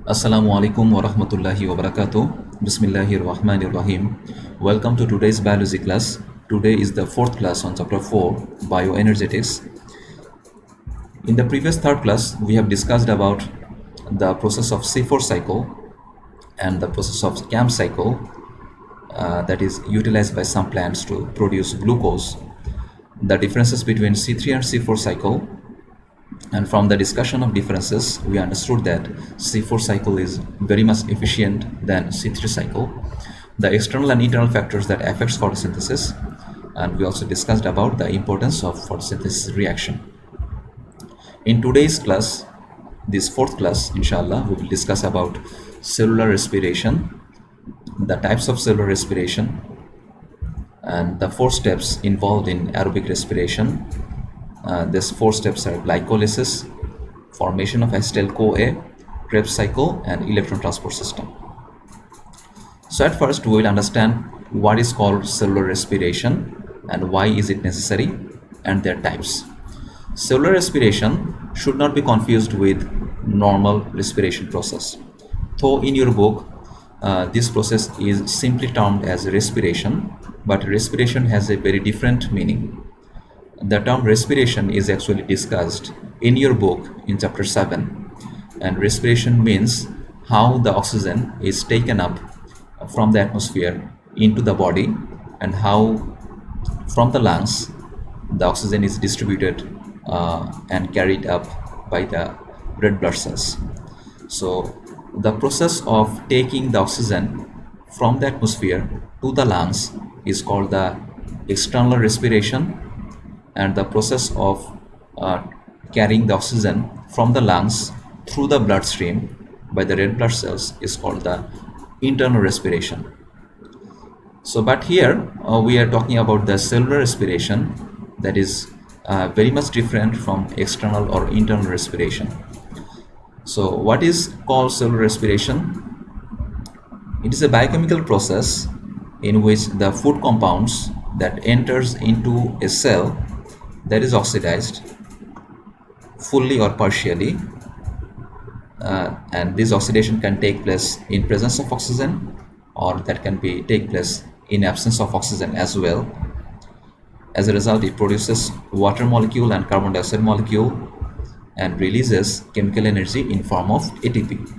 Assalamu alaikum wa rahmatullahi wa barakatuh. Bismillahir Rahmanir Rahim. Welcome to today's biology class. Today is the fourth class on chapter 4, Bioenergetics. In the previous third class, we have discussed about the process of C4 cycle and the process of CAM cycle that is utilized by some plants to produce glucose. The differences between C3 and C4 cycle, and from the discussion of differences we understood that C4 cycle is very much efficient than C3 cycle, the external and internal factors that affects photosynthesis, and we also discussed about the importance of photosynthesis reaction. In today's class, this fourth class, inshallah, we will discuss about cellular respiration, the types of cellular respiration, and the 4 steps involved in aerobic respiration. These 4 steps are glycolysis, formation of acetyl-CoA, Krebs cycle, and electron transport system. So at first we will understand what is called cellular respiration and why is it necessary and their types. Cellular respiration should not be confused with normal respiration process. Though in your book this process is simply termed as respiration, but respiration has a very different meaning. The term respiration is actually discussed in your book in chapter 7, and respiration means how the oxygen is taken up from the atmosphere into the body and how from the lungs the oxygen is distributed and carried up by the red blood cells. So the process of taking the oxygen from the atmosphere to the lungs is called the external respiration, and the process of carrying the oxygen from the lungs through the bloodstream by the red blood cells is called the internal respiration. So but here we are talking about the cellular respiration, that is very much different from external or internal respiration. So what is called cellular respiration? It is a biochemical process in which the food compounds that enters into a cell that is oxidized fully or partially, and this oxidation can take place in presence of oxygen, or that can be take place in absence of oxygen as well. As a result, it produces water molecule and carbon dioxide molecule and releases chemical energy in form of ATP.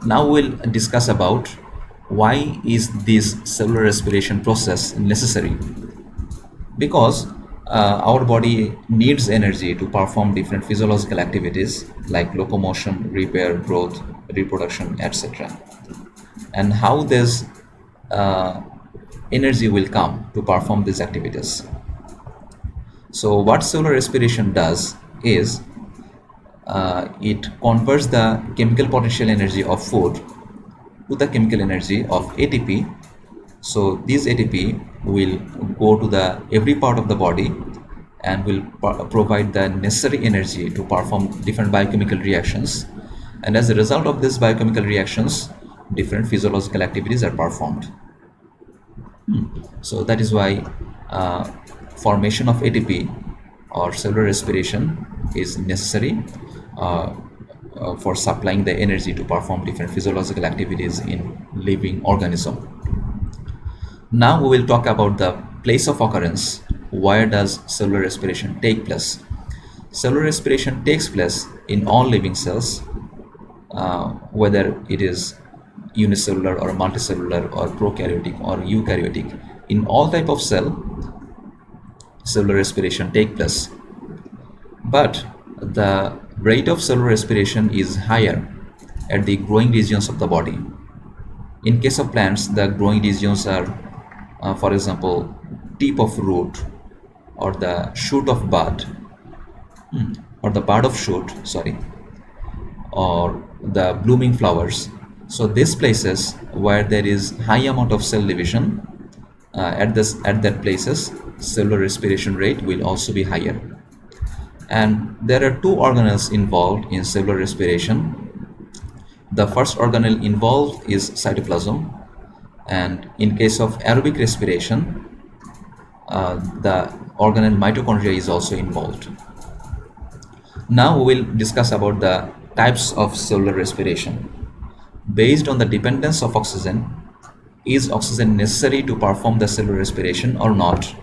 Now we'll discuss about why is this cellular respiration process necessary. Because our body needs energy to perform different physiological activities like locomotion, repair, growth, reproduction, etc. And how this energy will come to perform these activities. So what cellular respiration does is it converts the chemical potential energy of food to the chemical energy of ATP. So this ATP will go to the every part of the body and will provide the necessary energy to perform different biochemical reactions, and as a result of these biochemical reactions different physiological activities are performed. So that is why formation of ATP or cellular respiration is necessary for supplying the energy to perform different physiological activities in living organism. Now we will talk about the place of occurrence. Where does cellular respiration take place? Cellular respiration takes place in all living cells, whether it is unicellular or multicellular or prokaryotic or eukaryotic. In all type of cell, cellular respiration take place. But the rate of cellular respiration is higher at the growing regions of the body. In case of plants, the growing regions are for example tip of root or the shoot of bud or the bud of shoot, or the blooming flowers. So these places where there is high amount of cell division, at that places cellular respiration rate will also be higher. And there are 2 organelles involved in cellular respiration. The first organelle involved is cytoplasm, and in case of aerobic respiration the organelle mitochondria is also involved. Now we will discuss about the Types of cellular respiration. Based on the dependence of oxygen, is oxygen necessary to perform the cellular respiration or not?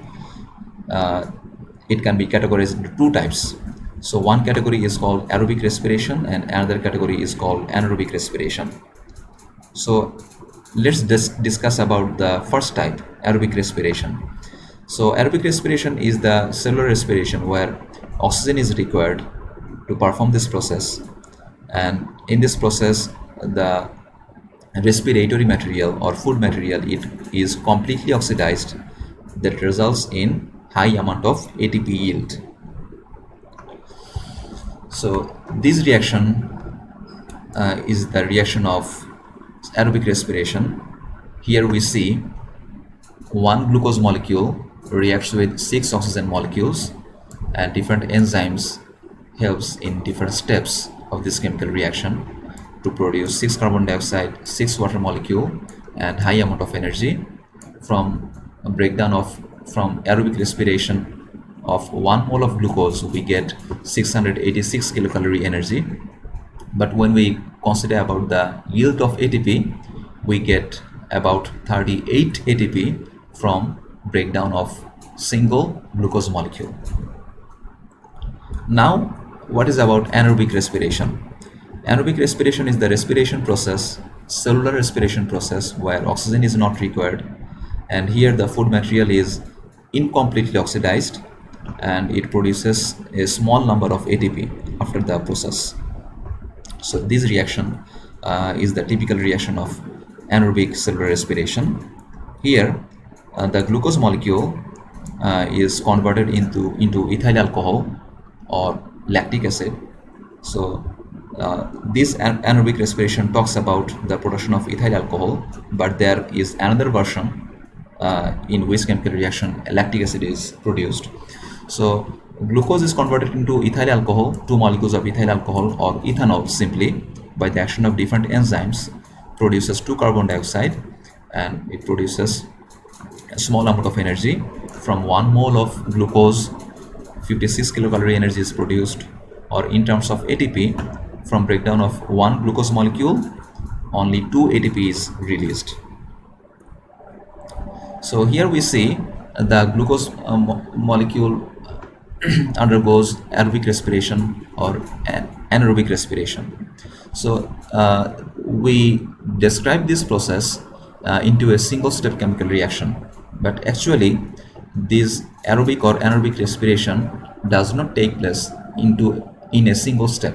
It can be categorized into two types. So one category is called aerobic respiration and another category is called anaerobic respiration. So let's discuss about the first type, aerobic respiration. So aerobic respiration is the cellular respiration where oxygen is required to perform this process, and in this process the respiratory material or food material, it is completely oxidized, that results in high amount of ATP yield. So this reaction is the reaction of aerobic respiration. Here we see one glucose molecule reacts with 6 oxygen molecules, and different enzymes helps in different steps of this chemical reaction to produce 6 carbon dioxide, 6 water molecule, and high amount of energy. From a breakdown of from aerobic respiration of 1 mole of glucose, we get 686 kilocalorie energy. But when we consider about the yield of ATP, we get about 38 ATP from breakdown of single glucose molecule. Now, what is about anaerobic respiration? Aerobic respiration is the respiration process, cellular respiration process, where oxygen is not required, and here the food material is incompletely oxidized and it produces a small number of ATP after the process. So this reaction is the typical reaction of anaerobic cellular respiration. Here the glucose molecule is converted into ethyl alcohol or lactic acid. So this anaerobic respiration talks about the production of ethyl alcohol, but there is another version in which chemical reaction lactic acid is produced. So glucose is converted into ethyl alcohol, 2 molecules of ethyl alcohol or ethanol simply by the action of different enzymes produces 2 carbon dioxide, and it produces a small amount of energy. From 1 mole of glucose, 56 kilocalorie energy is produced, or in terms of ATP, from breakdown of 1 glucose molecule, only 2 ATP is released. So here we see the glucose molecule undergoes aerobic respiration or anaerobic respiration. So we describe this process into a single step chemical reaction, but actually this aerobic or anaerobic respiration does not take place in a single step.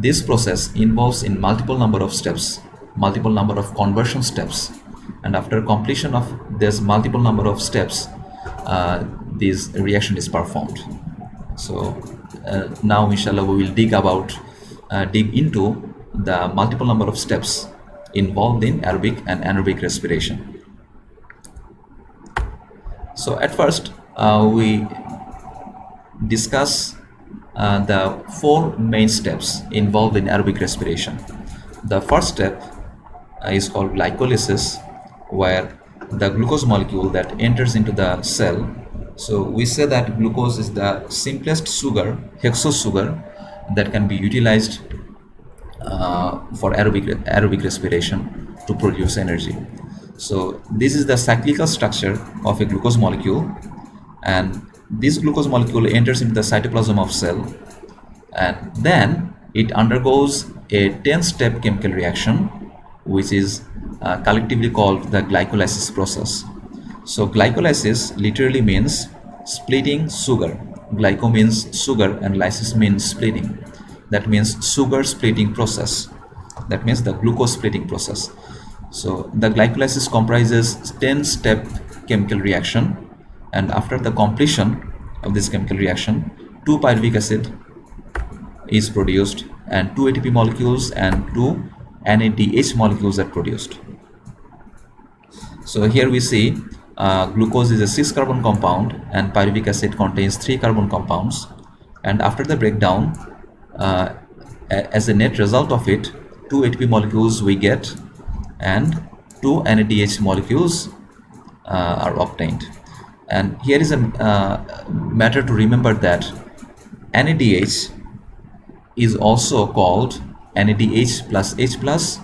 This process involves in multiple number of steps, multiple number of conversion steps, and after completion of this multiple number of steps, this reaction is performed. So now inshallah we will dig into the multiple number of steps involved in aerobic and anaerobic respiration. So at first we discuss the 4 main steps involved in aerobic respiration. The first step is called glycolysis, where the glucose molecule that enters into the cell. So we say that glucose is the simplest sugar, hexose sugar, that can be utilized for aerobic respiration to produce energy. So this is the cyclical structure of a glucose molecule, and this glucose molecule enters into the cytoplasm of cell, and then it undergoes a 10-step chemical reaction, which is collectively called the glycolysis process. So glycolysis literally means splitting sugar. Glyco means sugar and lysis means splitting. That means sugar splitting process. That means the glucose splitting process. So the glycolysis comprises 10-step chemical reaction, and after the completion of this chemical reaction, 2 pyruvic acid is produced and 2 ATP molecules and 2 NADH molecules are produced. So here we see glucose is a 6 carbon compound and pyruvic acid contains 3 carbon compounds, and after the breakdown, as a net result of it, 2 ATP molecules we get and 2 NADH molecules are obtained. And here is a matter to remember that NADH is also called NADH plus H plus,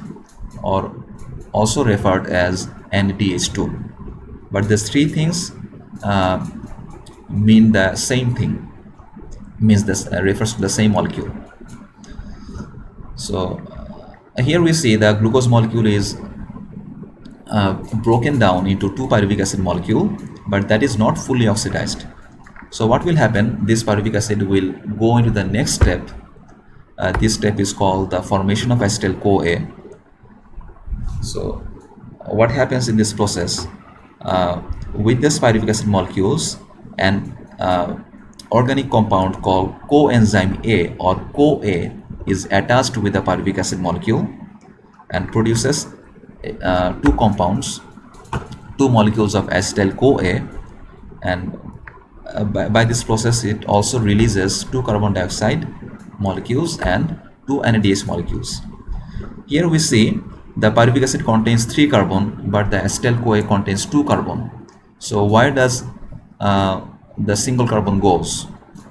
or also referred as NADH2. But these three things uh, mean the same thing, means this refers to the same molecule. So here we see the glucose molecule is broken down into two pyruvic acid molecule, but that is not fully oxidized. So what will happen, this pyruvic acid will go into the next step. This step is called the formation of acetyl-CoA. So what happens in this process, with this pyruvic acid molecules, an organic compound called coenzyme A or CoA is attached with the pyruvic acid molecule and produces two compounds, two molecules of acetyl-CoA, and by this process it also releases two carbon dioxide molecules and two NADH molecules. Here we see the pyruvic acid contains 3 carbon, but the acetyl-CoA contains 2 carbon. So why does the single carbon goes?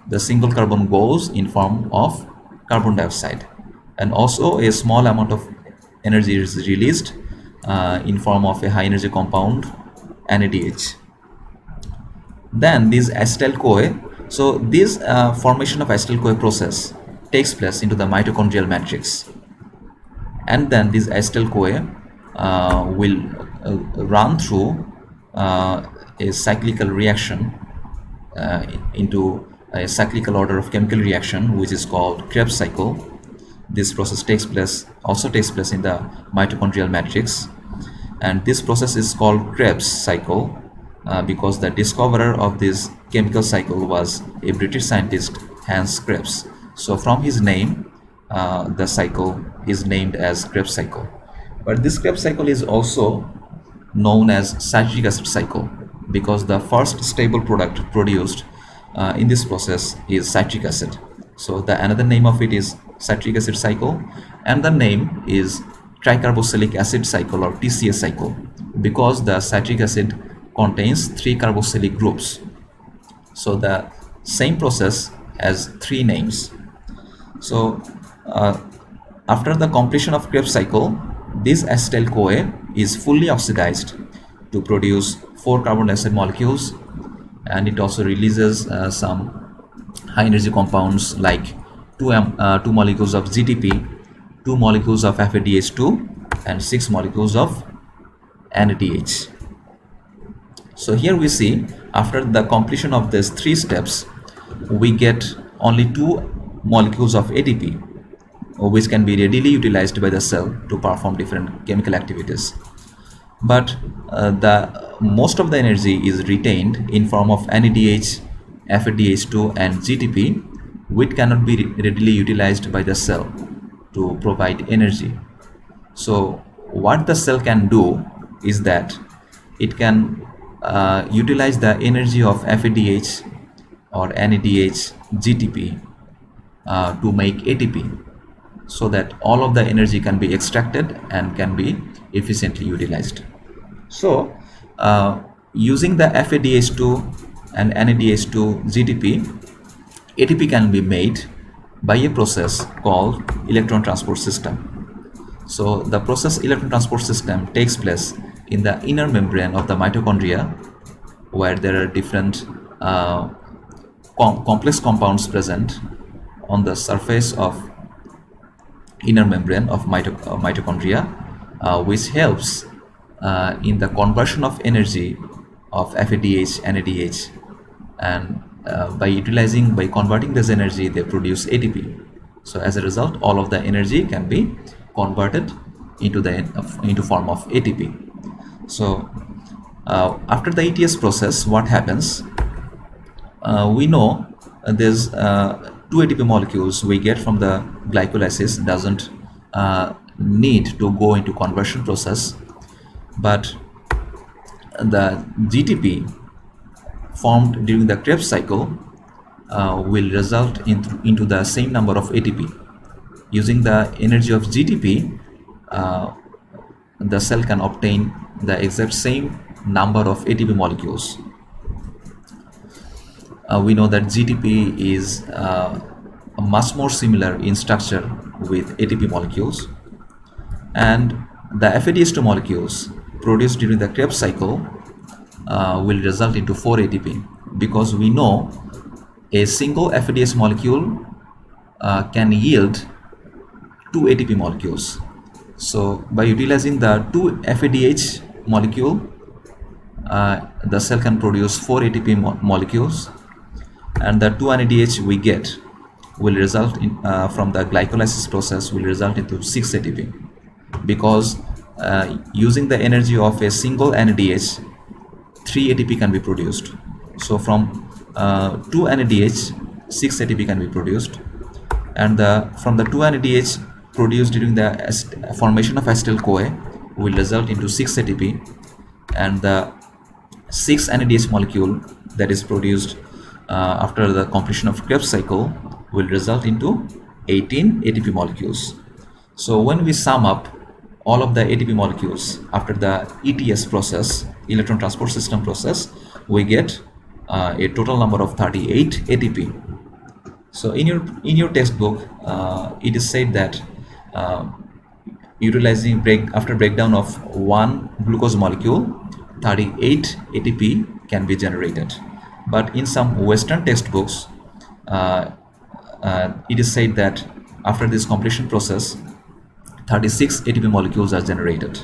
The single carbon goes in form of carbon dioxide, and also a small amount of energy is released in form of a high energy compound NADH. Then this acetyl-CoA, so this formation of acetyl-CoA process takes place into the mitochondrial matrix, and then this acetyl-CoA will run through a cyclical reaction into a cyclical order of chemical reaction, which is called Krebs cycle. This process also takes place in the mitochondrial matrix, and this process is called Krebs cycle because the discoverer of this chemical cycle was a British scientist, Hans Krebs. So from his name, the cycle is named as Krebs cycle. But this Krebs cycle is also known as citric acid cycle because the first stable product produced in this process is citric acid. So the another name of it is citric acid cycle, and the name is tricarboxylic acid cycle or TCA cycle because the citric acid contains 3 carboxylic groups. So the same process has 3 names. So after the completion of Krebs cycle, this acetyl-CoA is fully oxidized to produce 4 carbon dioxide molecules, and it also releases some high energy compounds like 2 molecules of GTP, 2 molecules of FADH2, and 6 molecules of NADH. So here we see after the completion of these 3 steps, we get only 2 molecules of ATP, which can be readily utilized by the cell to perform different chemical activities. But the most of the energy is retained in form of NADH, FADH2, and GTP, which cannot be readily utilized by the cell to provide energy. So what the cell can do is that it can utilize the energy of FADH or NADH, GTP to make ATP, so that all of the energy can be extracted and can be efficiently utilized. So using the FADH2 and NADH2 GTP, ATP can be made by a process called electron transport system. So the process electron transport system takes place in the inner membrane of the mitochondria, where there are different complex compounds present on the surface of inner membrane of mitochondria, which helps in the conversion of energy of FADH, NADH, and by converting this energy, they produce ATP. So as a result, all of the energy can be converted into form of ATP. So after the ETS process, what happens? We know there's 2 ATP molecules we get from the glycolysis doesn't need to go into conversion process, but the GTP formed during the Krebs cycle will result into the same number of ATP. Using the energy of GTP, the cell can obtain the exact same number of ATP molecules. We know that GTP is much more similar in structure with ATP molecules, and the FADH2 molecules produced during the Krebs cycle will result into 4 ATP, because we know a single FADH molecule can yield 2 ATP molecules. So by utilizing the 2 FADH molecule, the cell can produce 4 ATP molecules, and the 2 NADH we get will result in from the glycolysis process will result into 6 ATP, because using the energy of a single NADH, 3 ATP can be produced. So from 2 NADH, 6 ATP can be produced, and from the 2 NADH produced during the formation of acetyl-CoA will result into 6 ATP, and the 6 NADH molecule that is produced after the completion of Krebs cycle will result into 18 ATP molecules. So when we sum up all of the ATP molecules after the ETS process, electron transport system process, we get a total number of 38 ATP. So in your textbook, it is said that utilizing after breakdown of one glucose molecule, 38 ATP can be generated. But in some Western textbooks, it is said that after this completion process, 36 ATP molecules are generated.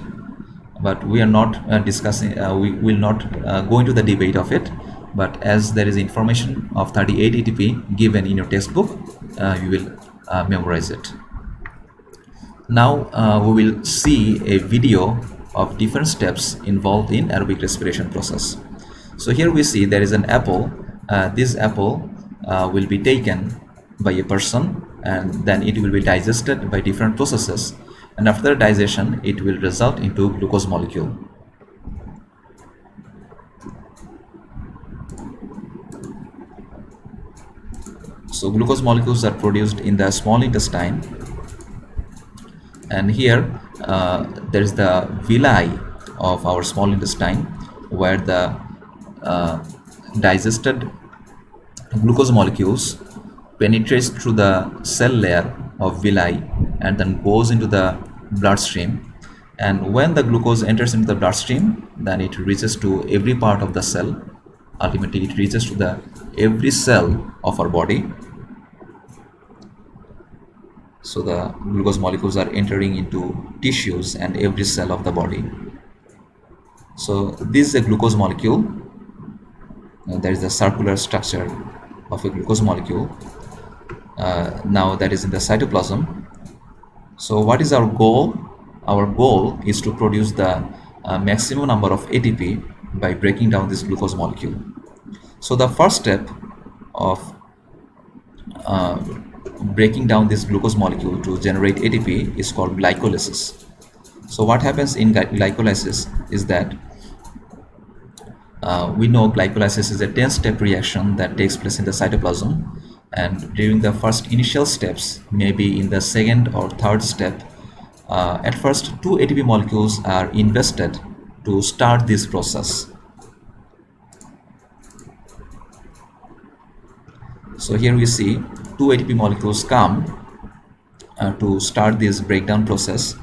But we are not discussing, we will not go into the debate of it. But as there is information of 38 ATP given in your textbook, you will memorize it. Now we will see a video of different steps involved in aerobic respiration process. So here we see there is an apple. This apple will be taken by a person, and then it will be digested by different processes, and after digestion it will result into glucose molecule. So glucose molecules are produced in the small intestine, and here there is the villi of our small intestine, where the digested glucose molecules penetrates through the cell layer of villi and then goes into the bloodstream. And when the glucose enters into the bloodstream, then it reaches to every part of the cell. Ultimately it reaches to the every cell of our body. So the glucose molecules are entering into tissues and every cell of the body. So this is a glucose molecule. There is a circular structure of a glucose molecule. Now that is in the cytoplasm. So what is our goal? Our goal is to produce the maximum number of ATP by breaking down this glucose molecule. So the first step of breaking down this glucose molecule to generate ATP is called glycolysis. So what happens in glycolysis is that we know glycolysis is a 10-step reaction that takes place in the cytoplasm, and during the first initial steps, maybe in the second or third step, at first 2 ATP molecules are invested to start this process. So here we see 2 ATP molecules come to start this breakdown process,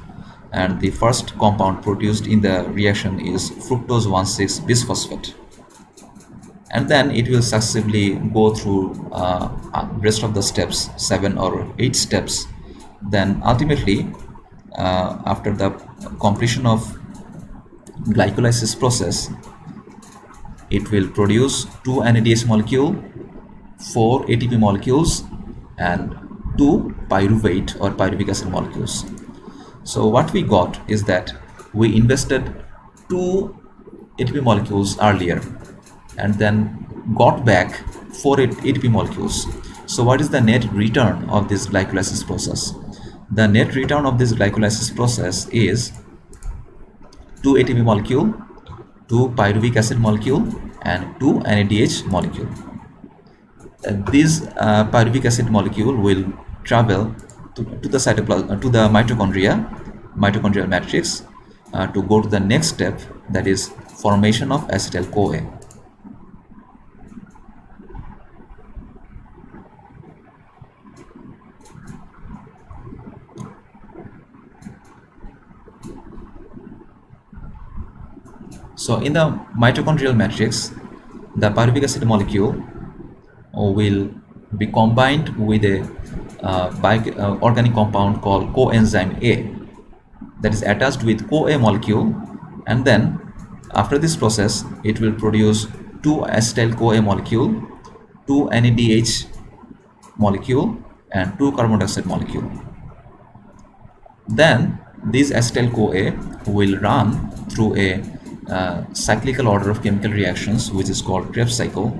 and the first compound produced in the reaction is fructose 1,6 bisphosphate, and then it will successively go through rest of the steps, 7 or 8 steps. Then ultimately after the completion of glycolysis process, it will produce 2 NADH molecule, 4 ATP molecules, and 2 pyruvate or pyruvic acid molecules. So what we got is that we invested 2 ATP molecules earlier and then got back 4 ATP molecules. So what is the net return of this glycolysis process? The net return of this glycolysis process is 2 ATP molecule, 2 pyruvic acid molecule, and 2 NADH molecule. This pyruvic acid molecule will travel to the cytoplasm, to the mitochondrial matrix, to go to the next step, that is formation of acetyl-CoA. So in the mitochondrial matrix, the pyruvic acid molecule will be combined with a organic compound called coenzyme A that is attached with CoA molecule, and then after this process it will produce two acetyl-CoA molecule, two NADH molecule, and two carbon dioxide molecule. Then these acetyl-CoA will run through a cyclical order of chemical reactions which is called Krebs cycle,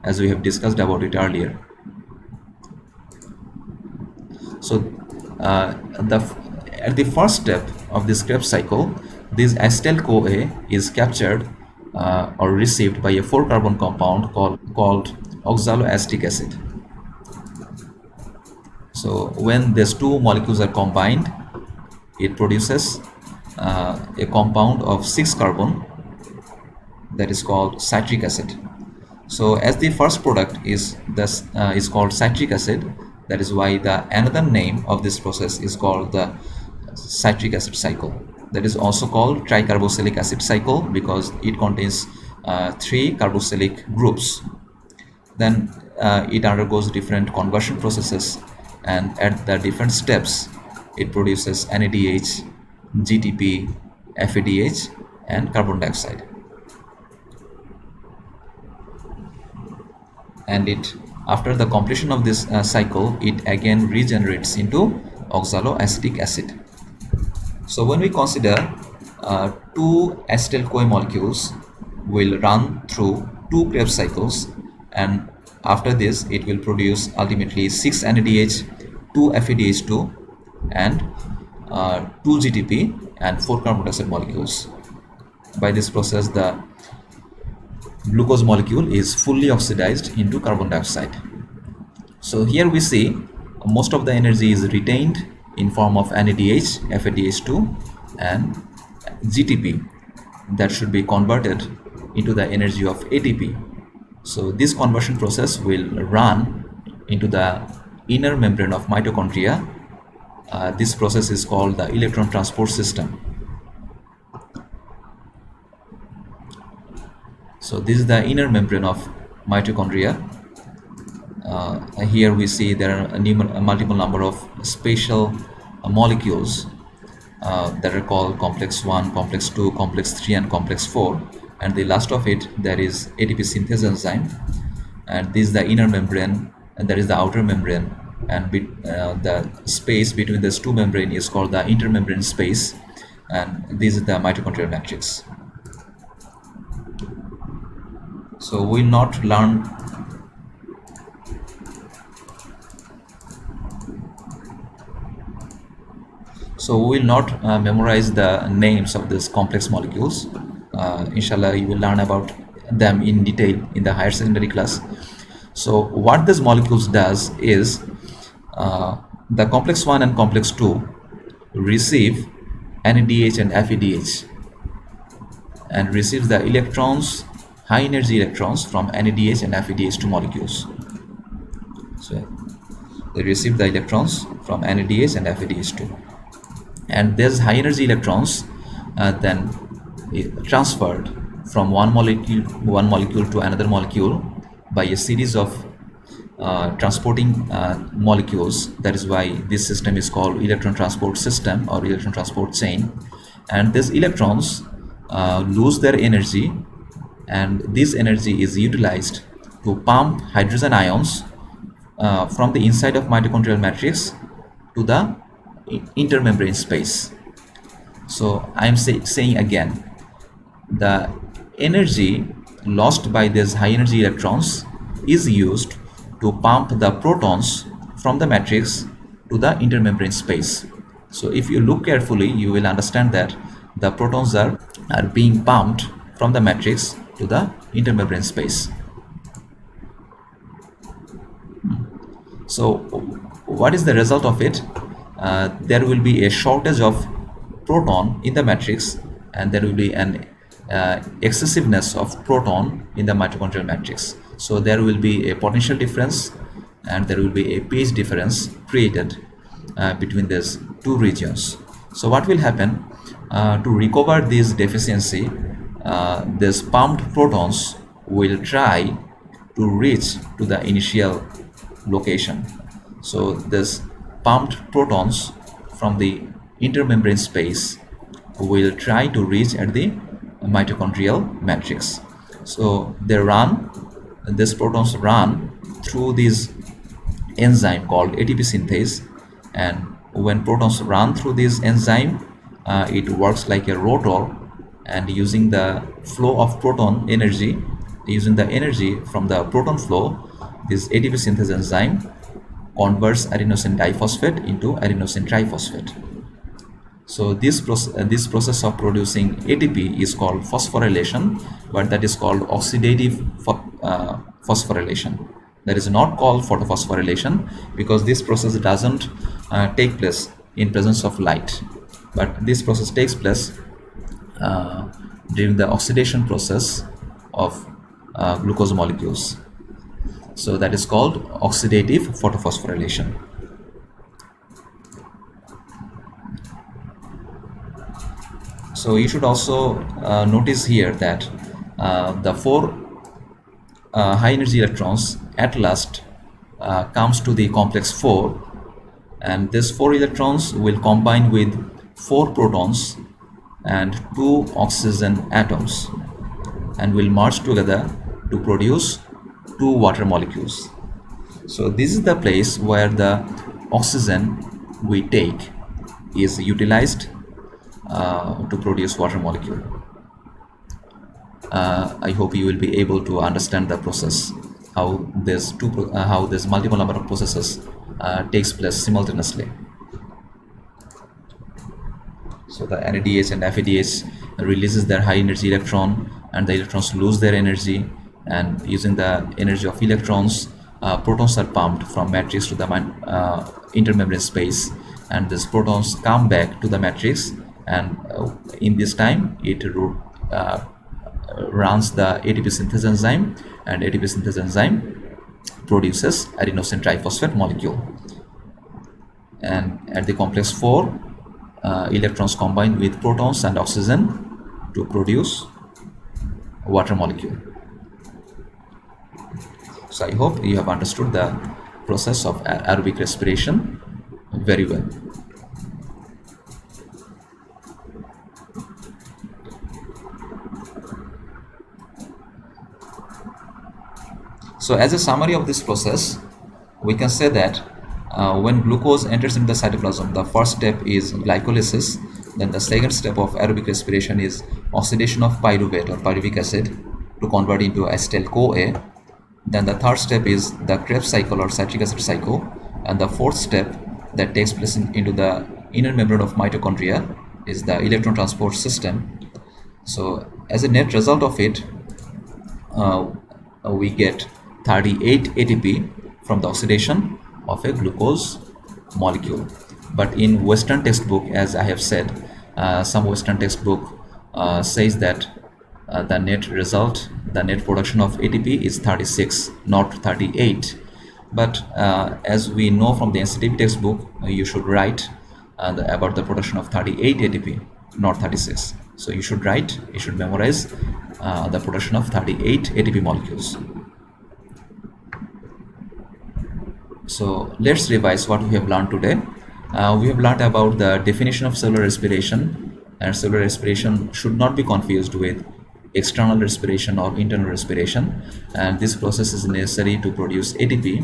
as we have discussed about it earlier. So at the first step of this Krebs cycle, this acetyl-CoA is captured or received by a 4-carbon compound called oxaloacetic acid. So when these two molecules are combined, it produces a compound of 6 carbon that is called citric acid. So as the first product is called citric acid, that is why the another name of this process is called the citric acid cycle. That is also called tricarboxylic acid cycle because it contains 3 carboxylic groups. Then it undergoes different conversion processes, and at the different steps it produces NADH, GTP, FADH, and carbon dioxide. And after the completion of this cycle, it again regenerates into oxaloacetic acid. So when we consider two acetyl-CoA molecules will run through 2 Krebs cycles, and after this it will produce ultimately 6 NADH, 2 FADH2, and 2 GTP and 4 carbon dioxide molecules. By this process, the glucose molecule is fully oxidized into carbon dioxide. So here we see most of the energy is retained in form of NADH, FADH2, and GTP that should be converted into the energy of ATP. So this conversion process will run into the inner membrane of mitochondria. This process is called the electron transport system. So this is the inner membrane of mitochondria. Here we see there are a multiple number of spatial molecules that are called complex 1, complex 2, complex 3, and complex 4, and the last of it there is ATP synthase enzyme, and this is the inner membrane and there is the outer membrane, and the space between these two membranes is called the intermembrane space, and this is the mitochondrial matrix. So we will not learn memorize the names of these complex molecules. Inshallah, you will learn about them in detail in the higher secondary class. So what these molecules does is the complex 1 and complex 2 receive NADH and FADH and receives the electrons, high energy electrons from NADH and FADH2 molecules. So they receive the electrons from NADH and FADH2, and these high energy electrons then transferred from one molecule to another molecule by a series of transporting molecules. That is why this system is called electron transport system or electron transport chain. And these electrons lose their energy, and this energy is utilized to pump hydrogen ions from the inside of mitochondrial matrix to the intermembrane space. So I am saying again, the energy lost by these high energy electrons is used to pump the protons from the matrix to the intermembrane space. So if you look carefully, you will understand that the protons are being pumped from the matrix to the intermembrane space. So what is the result of it? There will be a shortage of proton in the matrix, and there will be an excessiveness of proton in the mitochondrial matrix. So there will be a potential difference, and there will be a pH difference created between these two regions. So what will happen to recover this deficiency? these pumped protons will try to reach to the initial location. So this pumped protons from the intermembrane space will try to reach at the mitochondrial matrix. So these protons run through this enzyme called ATP synthase, and when protons run through this enzyme, it works like a rotor, and using the flow of proton energy, using the energy from the proton flow, this ATP synthase enzyme converts adenosine diphosphate into adenosine triphosphate. So this process of producing ATP is called phosphorylation, but that is called oxidative phosphorylation. That is not called photophosphorylation, because this process doesn't take place in presence of light, but this process takes place during the oxidation process of glucose molecules. So that is called oxidative photophosphorylation. So you should also notice here that the four high energy electrons at last comes to the complex 4, and these 4 electrons will combine with 4 protons and 2 oxygen atoms and will merge together to produce 2 water molecules. So this is the place where the oxygen we take is utilized to produce water molecule. I hope you will be able to understand the process, how this multiple number of processes takes place simultaneously. So the NADH and FADH releases their high energy electron, and the electrons lose their energy, and using the energy of electrons, protons are pumped from matrix to the intermembrane space, and these protons come back to the matrix, and in this time it runs the ATP synthase enzyme, and ATP synthase enzyme produces adenosine triphosphate molecule, and at the complex 4 electrons combine with protons and oxygen to produce water molecule. So I hope you have understood the process of aerobic respiration very well. So as a summary of this process, we can say that when glucose enters into the cytoplasm, the first step is glycolysis. Then the second step of aerobic respiration is oxidation of pyruvate or pyruvic acid to convert into acetyl-CoA. Then the third step is the Krebs cycle or citric acid cycle, and the fourth step that takes place into the inner membrane of mitochondria is the electron transport system. So as a net result of it, we get 38 ATP from the oxidation of a glucose molecule. But in Western textbook, as I have said, some Western textbook says that the net result, the net production of ATP is 36, not 38. But as we know from the NCTP textbook, you should write about the production of 38 ATP, not 36. So you should write, you should memorize the production of 38 ATP molecules. So let's revise what we have learned today. We have learned about the definition of cellular respiration, and cellular respiration should not be confused with external respiration or internal respiration, and this process is necessary to produce ATP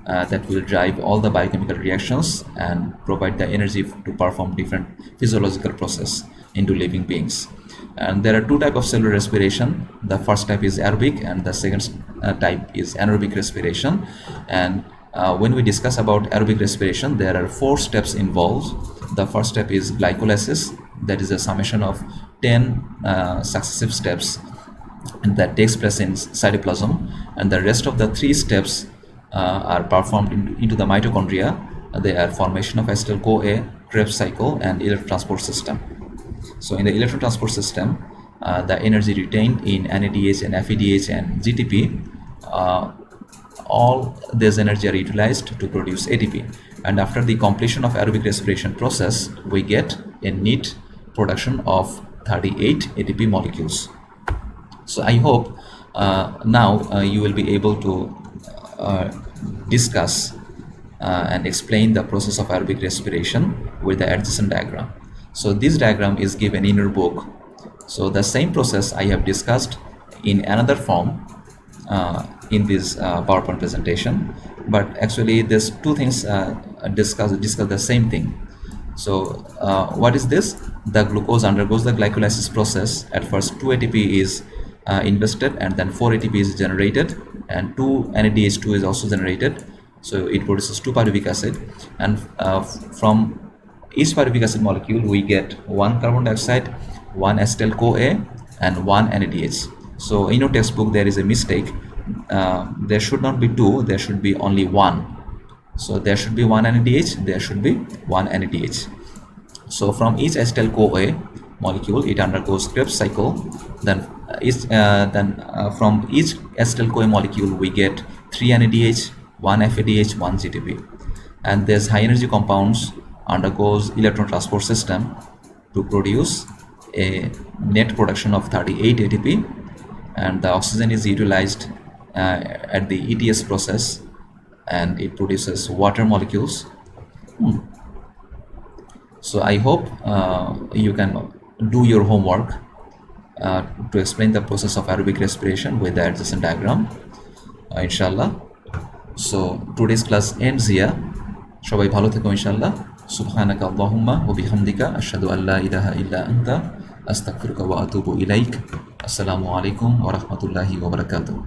that will drive all the biochemical reactions and provide the energy to perform different physiological process into living beings. And there are two types of cellular respiration. The first type is aerobic, and the second type is anaerobic respiration. And when we discuss about aerobic respiration, there are 4 steps involved. The first step is glycolysis, that is a summation of 10 successive steps, and that takes place in cytoplasm, and the rest of the 3 steps are performed into the mitochondria. They are formation of acetyl-CoA, Krebs cycle, and electron transport system. So in the electron transport system, the energy retained in NADH and FADH and GTP, all this energy are utilized to produce ATP, and after the completion of aerobic respiration process, we get a neat production of 38 ATP molecules. So I hope now you will be able to uh, discuss and explain the process of aerobic respiration with the adjacent diagram. So this diagram is given in your book. So the same process I have discussed in another form in this PowerPoint presentation, but actually there's two things discuss the same thing. So what is this? The glucose undergoes the glycolysis process. At first 2 ATP is invested, and then 4 ATP is generated, and 2 NADH2 is also generated. So it produces 2 pyruvic acid, and from each pyruvic acid molecule we get 1 carbon dioxide, 1 acetyl-CoA, and 1 NADH. So in your textbook there is a mistake. There should not be 2, there should be only 1. So there should be 1 NADH, there should be 1 NADH. So from each acetyl-CoA molecule it undergoes Krebs cycle. Then from each acetyl-CoA molecule we get 3 NADH, 1 FADH, 1 GTP. And these high energy compounds undergoes electron transport system to produce a net production of 38 ATP, and the oxygen is utilized at the ETS process, and it produces water molecules. So I hope you can do your homework to explain the process of aerobic respiration with the adjacent diagram, inshallah. So today's class ends here. সবাই ভালো থেকো ইনশাআল্লাহ। সুবহানাকা আল্লাহুম্মা ওয়া বিহামদিকা আশহাদু আল্লা ইলাহা ইল্লা আনতা আস্তাগফিরুকা ওয়া আতুবু ইলাইক। আসসালামু আলাইকুম ওয়া রাহমাতুল্লাহি ওয়া বারাকাতুহু।